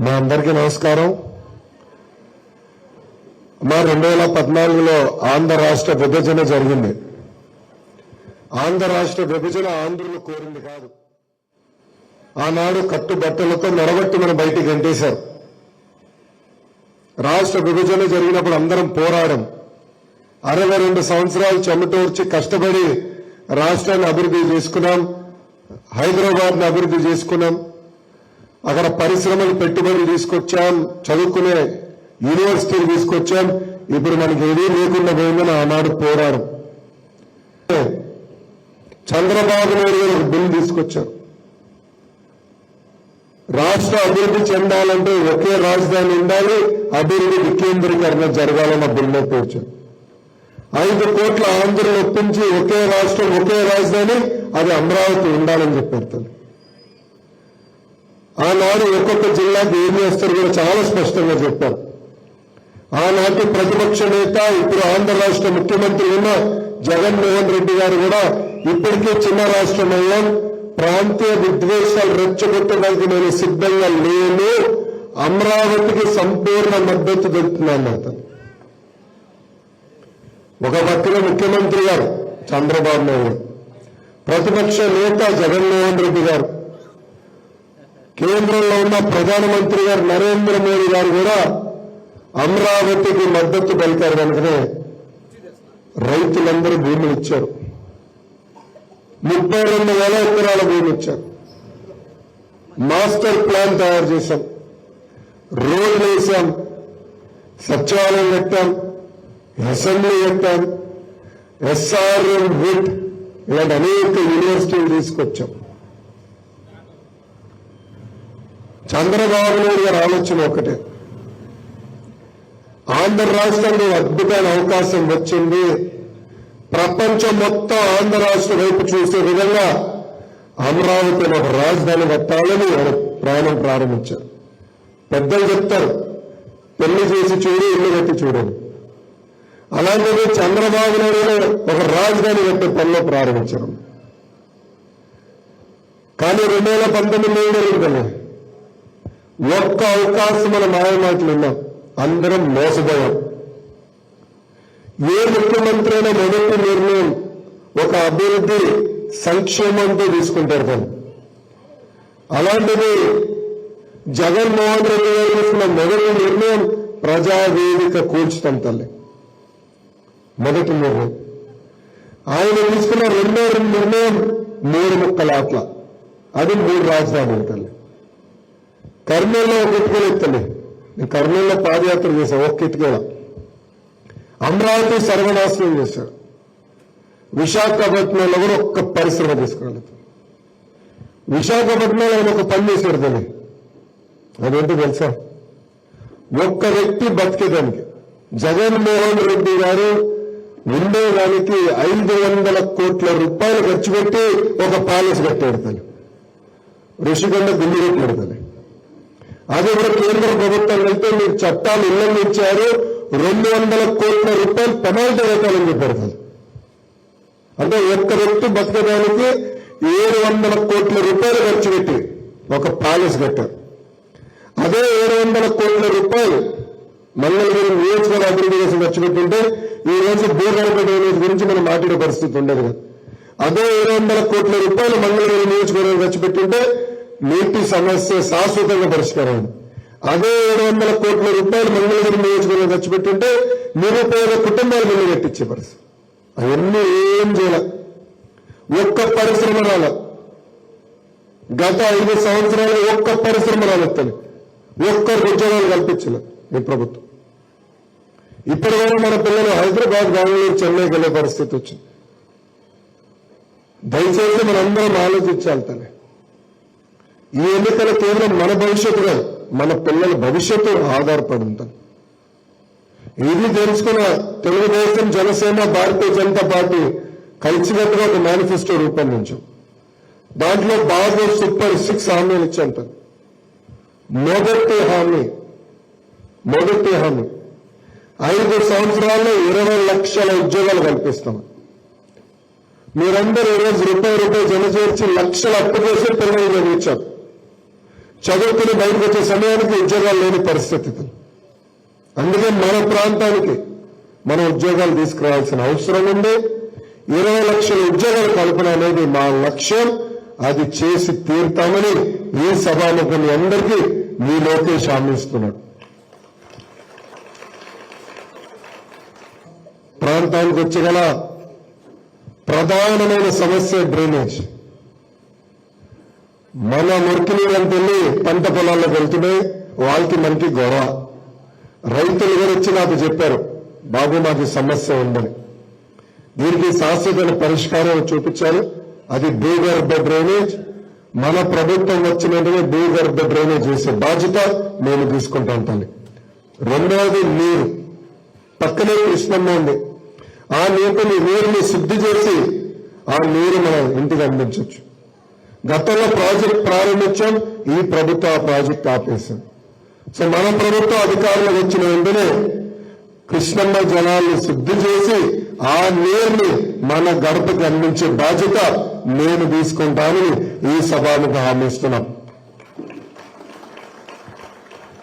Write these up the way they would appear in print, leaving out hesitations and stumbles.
మా అందరికీ నమస్కారం. మా 2014లో ఆంధ్ర రాష్ట్ర విభజన జరిగింది. ఆంధ్ర రాష్ట్ర విభజన ఆంధ్రులు కోరింది కాదు. ఆనాడు కట్టుబట్టలతో మెడబట్టి మనం బయటికి గంటేశారు. రాష్ట్ర విభజన జరిగినప్పుడు అందరం పోరాడం. 62 సంవత్సరాలు చెమటోర్చి కష్టపడి రాష్ట్రాన్ని అభివృద్ధి చేసుకున్నాం. హైదరాబాద్ని అభివృద్ధి చేసుకున్నాం. అక్కడ పరిశ్రమలు పెట్టుబడులు తీసుకొచ్చాం. చదువుకునే యూనివర్సిటీలు తీసుకొచ్చాం. ఇప్పుడు మనకి ఏదీ లేకుండా పోయిందని ఆనాడు పోరాడం. చంద్రబాబు నాయుడు గారు బిల్లు తీసుకొచ్చారు. రాష్ట్ర అభివృద్ధి చెందాలంటే ఒకే రాజధాని ఉండాలి, అభివృద్ధి వికేంద్రీకరణ జరగాలన్న బిల్లు పేర్చారు. 5 కోట్ల ఆంధ్రులు ఒప్పించి ఒకే రాష్ట్రం ఒకే రాజధాని, అది అమరావతి ఉండాలని చెప్పారు. ఆనాడు ఒక్కొక్క జిల్లాకి ఏం చేస్తారు కూడా చాలా స్పష్టంగా చెప్పారు. ఆనాటి ప్రతిపక్ష నేత, ఇప్పుడు ఆంధ్ర రాష్ట్ర ముఖ్యమంత్రి ఉన్న జగన్మోహన్ రెడ్డి గారు కూడా ఇప్పటికే చిన్న రాష్ట్రం అయ్యాం, ప్రాంతీయ విద్వేషాలు రెచ్చగొట్టడానికి నేను సిద్ధంగా లేను, అమరావతికి సంపూర్ణ మద్దతు దొరుకుతున్నాను అతను. ఒక పక్కన ముఖ్యమంత్రి గారు చంద్రబాబు నాయుడు, ప్రతిపక్ష నేత జగన్మోహన్ రెడ్డి గారు, కేంద్రంలో ఉన్న ప్రధానమంత్రి గారు నరేంద్ర మోడీ గారు కూడా అమరావతికి మద్దతు పలికారు. కనుకనే రైతులందరూ భూములు ఇచ్చారు. 32,000 ఎకరాల భూమి ఇచ్చారు. మాస్టర్ ప్లాన్ తయారు చేశాం, రోడ్లు వేసాం, సచివాలయం కట్టాం, అసెంబ్లీ కట్టాం, ఎస్ఆర్ఎం విట్, ఇలాంటి అనేక యూనివర్సిటీలు తీసుకొచ్చాం. చంద్రబాబు నాయుడు గారి ఆలోచన ఒకటే, ఆంధ్ర రాష్ట్రంలో అద్భుతమైన అవకాశం వచ్చింది, ప్రపంచం మొత్తం ఆంధ్ర రాష్ట్రం వైపు చూసే విధంగా అమరావతిలో ఒక రాజధాని కట్టాలని ప్రయాణం ప్రారంభించారు. పెద్దలు చెప్తారు, పెళ్లి చేసి చూడు, ఇల్లు కట్టి చూడని. అలాంటిది చంద్రబాబు నాయుడు ఒక రాజధాని కట్టే పనిలో ప్రారంభించారు. కానీ 2019 జరుగుతుంది. ఒక్క అవకాశం మన మాయమాటలు ఉన్నాం, అందరం మోసపోయాం. ఏ ముఖ్యమంత్రి అయినా మొదటి నిర్ణయం ఒక అభివృద్ధి సంక్షేమంతో తీసుకుంటారు తను. అలాంటిది జగన్మోహన్ రెడ్డి గారు తీసుకున్న మొదటి నిర్ణయం ప్రజావేదిక కూల్చుతాం తల్లి. మొదటి నిర్ణయం. ఆయన తీసుకున్న రెండో నిర్ణయం 3 ముక్కల ఆట్ల, అది 3 రాజధానులు తల్లి. కర్నూలులో ఒక ఇటుకలు ఎత్తండి, నేను కర్నూలులో పాదయాత్ర చేశాను, ఒక్క ఇటుకల. అమరావతి సర్వనాశనం చేశాడు. విశాఖపట్నంలో కూడా ఒక్క పరిశ్రమ తీసుకురాలేదు. విశాఖపట్నంలో ఆయన ఒక పని చేశాడు తల్లి, అదేంటో తెలుసా? ఒక్క వ్యక్తి బతికేదానికి జగన్మోహన్ రెడ్డి గారు ఉండేదానికి 500 కోట్ల రూపాయలు ఖర్చు పెట్టి ఒక ప్యాలెస్ కట్టాడు తల్లి, ఋషికొండ గుండె పెడతాను. అది కూడా కేంద్ర ప్రభుత్వం వెళ్తే మీరు చట్టాలు ఉల్లంఘించారు, 200 కోట్ల రూపాయలు పెనాల్టీ వేయాలని చెప్పారు. అంటే ఒక్క వ్యక్తి బతకడానికి 700 కోట్ల రూపాయలు ఖర్చు పెట్టి ఒక ప్యాలెస్ కట్టారు. అదే 700 కోట్ల రూపాయలు మంగళగిరి నియోజకవర్గ అభివృద్ధి కోసం ఖర్చు పెట్టుంటే ఈ రోజు భూగర్భ గురించి మనం మాట్లాడే పరిస్థితి ఉండదు కదా. అదే 700 కోట్ల రూపాయలు మంగళగిరి నియోజకవర్గం ఖర్చు పెట్టుంటే నీటి సమస్య శాశ్వతంగా పరిష్కారం. అదే 700 కోట్ల రూపాయలు మంగళగిరి నియోజకవర్గం ఖర్చు పెట్టుంటే నిరుపేద కుటుంబాలు ఇల్లు కట్టించే పరిస్థితి. అవన్నీ ఏం చేయాల, ఒక్క పరిశ్రమ రాల. గత 5 సంవత్సరాలు ఒక్క పరిశ్రమ రాలెత్తని, ఒక్కరికి ఉద్యోగాలు కల్పించలే ఈ ప్రభుత్వం. ఇప్పుడు కూడా మన పిల్లలు హైదరాబాద్, బెంగళూరు, చెన్నైకి వెళ్లే పరిస్థితి వచ్చింది. దయచేసి మనందరం ఆలోచించాలి తల్లి. ఈ ఎన్నికల కేవలం మన భవిష్యత్తు కాదు, మన పిల్లల భవిష్యత్తు ఆధారపడి ఉంటుంది. ఇది తెలుసుకున్న తెలుగుదేశం, జనసేన, భారతీయ జనతా పార్టీ కలిసికట్టుగా ఒక మేనిఫెస్టో రూపొందించాం. దాంట్లో బాగా సూపర్ 6 హామీలు ఇచ్చాం. మొదటి హామీ 5 సంవత్సరాల్లో 20 లక్షల ఉద్యోగాలు కల్పిస్తాం. మీరందరూ ఈరోజు రూపాయి జమ చేర్చి లక్షల అప్పు చేసి పిల్లలు చదివించారు. చదువుకుని బయటకు వచ్చే సమయానికి ఉద్యోగాలు లేని పరిస్థితి. అందుకే మన ప్రాంతానికి మనం ఉద్యోగాలు తీసుకురావాల్సిన అవసరం ఉంది. 20 లక్షల ఉద్యోగాల కల్పన అనేది మా లక్ష్యం. అది చేసి తీరుతామని ఈ సభాముఖుని అందరికీ మీ లోకేష్ హామీ ఇస్తున్నాడు. ప్రాంతానికి వచ్చగల ప్రధానమైన సమస్య డ్రైనేజ్. మన మురికి నీళ్ళని వెళ్ళి పంట పొలాల్లోకి వెళ్తున్నాయి. వాళ్ళకి మనకి గొడవ. రైతులు కూడా వచ్చి నాకు చెప్పారు, బాబు మాకు సమస్య ఉందని. దీనికి శాశ్వత పరిష్కారం చూపించాలి. అది భూగర్భ డ్రైనేజ్. మన ప్రభుత్వం వచ్చిన వెంటనే భూగర్భ డ్రైనేజ్ చేసే బాధ్యత మేము తీసుకుంటాం తల్లి. రెండవది నీరు. పక్కనే కృష్ణమ్మ ఉంది. ఆ నీరుని శుద్ధి చేసి ఆ నీరు మనం ఇంటికి అందించవచ్చు. గతంలో ప్రాజెక్ట్ ప్రారంభించాం. ఈ ప్రభుత్వ ఆ ప్రాజెక్ట్ ఆపేశాం. సో మన ప్రభుత్వం అధికారులకు వచ్చిన వెంటనే కృష్ణమ్మ జలాన్ని శుద్ధి చేసి ఆ నీరుని మన గడపకి అందించే బాధ్యత నేను తీసుకుంటానని ఈ సభకు హామీ ఇస్తున్నాం.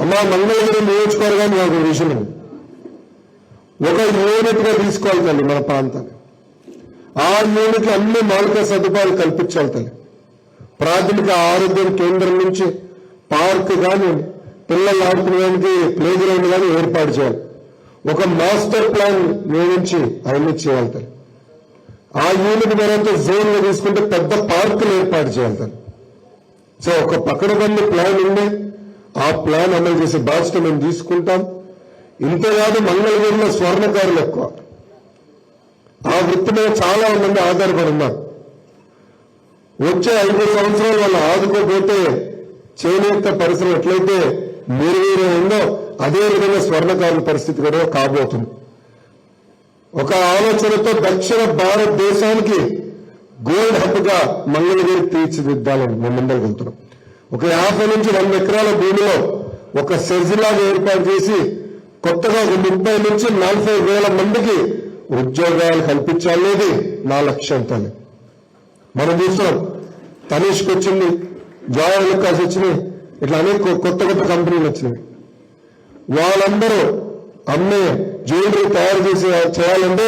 అమ్మా, మంగళగిరి నియోజకవర్గాన్ని ఒక విషయం ఒక యూనిట్ గా తీసుకోవాలి తల్లి. మన ప్రాంతాన్ని ఆ యూనిట్ అన్ని మౌలిక సదుపాయాలు కల్పించాలి తల్లి. ప్రాథమిక ఆరోగ్య కేంద్రం నుంచి పార్క్ కానీ పిల్లలు ఆడుకునేదానికి ప్లే గ్రౌండ్ కానీ ఏర్పాటు చేయాలి. ఒక మాస్టర్ ప్లాన్ నియమించి అవన్నీ చేయాలి తల్లి. ఆ యూనిట్ మరంతా జోన్లో తీసుకుంటే పెద్ద పార్కులు ఏర్పాటు చేయాలి తల్లి. సో ఒక పకడబంది ప్లాన్ ఉంది. ఆ ప్లాన్ అమలు చేసే బాధ్యత మేము తీసుకుంటాం. ఇంతేకాదు మంగళగిరిలో స్వర్ణకారులు ఎక్కువ. ఆ వృత్తి మీద చాలా మంది ఆధారపడి ఉన్నారు. వచ్చే 5 సంవత్సరాలు వాళ్ళు ఆదుకోపోతే చేనేత పరిశ్రమ ఎట్లయితే మెరుగైన ఉందో అదే విధంగా స్వర్ణకారుల పరిస్థితి కూడా కాబోతుంది. ఒక ఆలోచనతో దక్షిణ భారతదేశానికి గోల్డ్ హబ్ గా మంగళగిరి తీర్చిదిద్దాలని మేము ముందరికి వెళ్తున్నాం. ఒక 50 నుంచి 100 ఎకరాల భూమిలో ఒక సెజ్లాగా ఏర్పాటు చేసి కొత్తగా 30 నుంచి 40 వేల మందికి ఉద్యోగాలు కల్పించాలనేది నా లక్ష్యం తల్లి. మనం చూస్తున్నాం, తనీష్కి వచ్చింది, జాయ్ లుకాస్ వచ్చినాయి, ఇట్లా అనేక కొత్త కొత్త కంపెనీలు వచ్చినాయి. వాళ్ళందరూ అమ్మే జ్యువెలరీ తయారు చేయాలంటే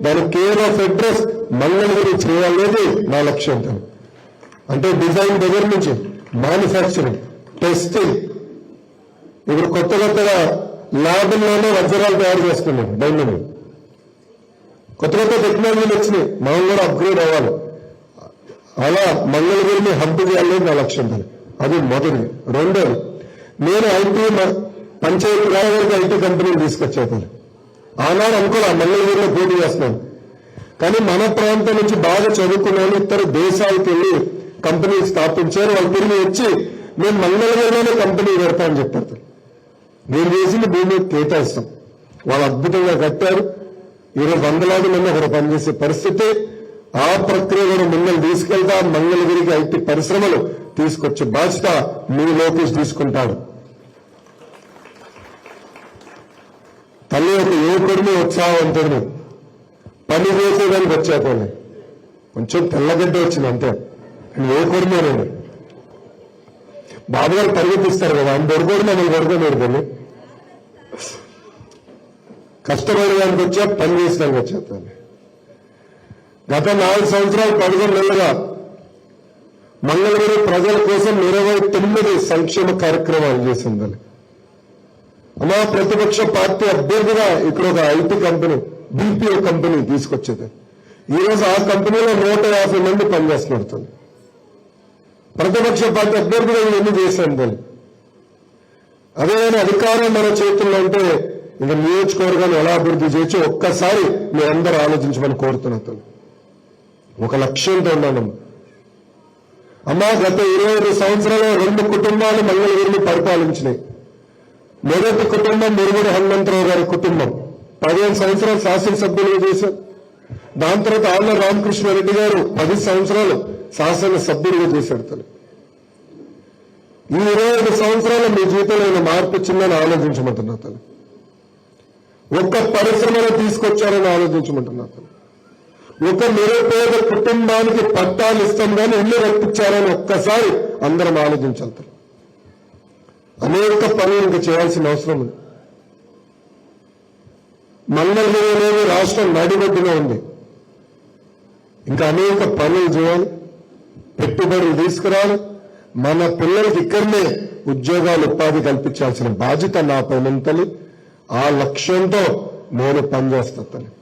దాని కేర్ ఆఫ్ అడ్రస్ మంగళగిరి చేయాలనేది నా లక్ష్యం తల్లి. అంటే డిజైన్ దగ్గర నుంచి మ్యానుఫ్యాక్చరింగ్, టెస్టింగ్, ఇప్పుడు కొత్తగా ల్యాబ్లోనే వజ్రాలు తయారు చేస్తున్నాం. డైమండ్ కొత్త టెక్నాలజీలు వచ్చినాయి. మనం కూడా అప్గ్రేడ్ అవ్వాలి. అలా మంగళగిరిని హబ్ చేయాలనేది నా లక్ష్యం తల్లి. అది మొదటిది. రెండోది, నేను ఐటీ పంచాయతీ రాజుకి ఐటీ కంపెనీలు తీసుకొచ్చేతాను. ఆనాడు అనుకోలే మంగళగిరిలో పోటీ చేస్తున్నాను. కానీ మన ప్రాంతం నుంచి బాగా చదువుకున్న ఇతర దేశాలకు వెళ్ళి కంపెనీలు స్థాపించారు. వాళ్ళు తిరిగి వచ్చి మేము మంగళగిరిలోనే కంపెనీ పెడతామని చెప్పారు. నేను చేసింది భూమి కేటాయిస్తాం. వాళ్ళు అద్భుతంగా కట్టారు. 20 వందలాది మంది అక్కడ పనిచేసే పరిస్థితి. ఆ ప్రక్రియ కూడా ముందుకు తీసుకెళ్తా మంగళగిరికి ఐటీ పరిశ్రమలు తీసుకొచ్చే బాధ్యత మీ లోకేష్ తీసుకుంటాడు. తల్లి ఒక యువకుడిని ఉత్సాహవంతుడిని పని చేసేదానికి వచ్చాకోండి. కొంచెం తెల్లగడ్డ వచ్చింది అంతే. యువకుడినే నేను. బాబు గారు పరిగెత్తిస్తారు కదా, ఆయన దొరకడు మమ్మల్ని దొరకలేదు. కష్టపడడానికి వచ్చా, పని చేసడానికి వచ్చేస్తాను. గత 4 సంవత్సరాలు 11 నెలలుగా మంగళగిరి ప్రజల కోసం 29 సంక్షేమ కార్యక్రమాలు చేసిందని. అమ్మా, ప్రతిపక్ష పార్టీ అభ్యర్థిగా ఇక్కడ ఒక ఐటీ కంపెనీ, బీపీఓ కంపెనీ తీసుకొచ్చేది. ఈరోజు ఆ కంపెనీలో 150 మంది పనిచేస్తున్నారు. ప్రతిపక్ష పార్టీ అభ్యర్థిగా ఇవన్నీ చేశాను తల్లి. అదే అధికారం మన చేతుల్లో ఉంటే ఇంకా నియోజకవర్గాన్ని ఎలా అభివృద్ధి చేయొచ్చు ఒక్కసారి మీరందరూ ఆలోచించమని కోరుతున్నా తల్లి. ఒక లక్ష్యంతో ఉన్నాను. అమ్మా, గత 25 సంవత్సరాలు 2 కుటుంబాలు మంగళగిరిని పరిపాలించినాయి. మొదటి కుటుంబం మురుగుడు హనుమంతరావు గారి కుటుంబం 15 సంవత్సరాలు శాసనసభ్యులుగా చేశారు. దాని తర్వాత ఆళ్ళ రామకృష్ణారెడ్డి గారు 10 సంవత్సరాలు శాసనసభ్యులుగా చేశారు. తను ఈ 25 సంవత్సరాలు మీ జీవితంలో మార్పు వచ్చిందని ఆలోచించమంటున్నా. తను ఒక్క పరిశ్రమను తీసుకొచ్చారని ఆలోచించమంటున్నా. తను ఒక నిరుపేద కుటుంబానికి పట్టాలు ఇస్తాం కానీ ఇల్లు కట్టించారని ఒక్కసారి అందరం ఆలోచించాలి. అనేక పనులు ఇంకా చేయాల్సిన అవసరం ఉంది. మంగళగిరి అనేది రాష్ట్రం నడిబొడ్డులో ఉంది. ఇంకా అనేక పనులు చేయాలి, పెట్టుబడులు తీసుకురావాలి, మన పిల్లలకి ఇక్కడనే ఉద్యోగాలు ఉపాధి కల్పించాల్సిన బాధ్యత నా పైనంతలి. ఆ లక్ష్యంతో నేను పనిచేస్తాను.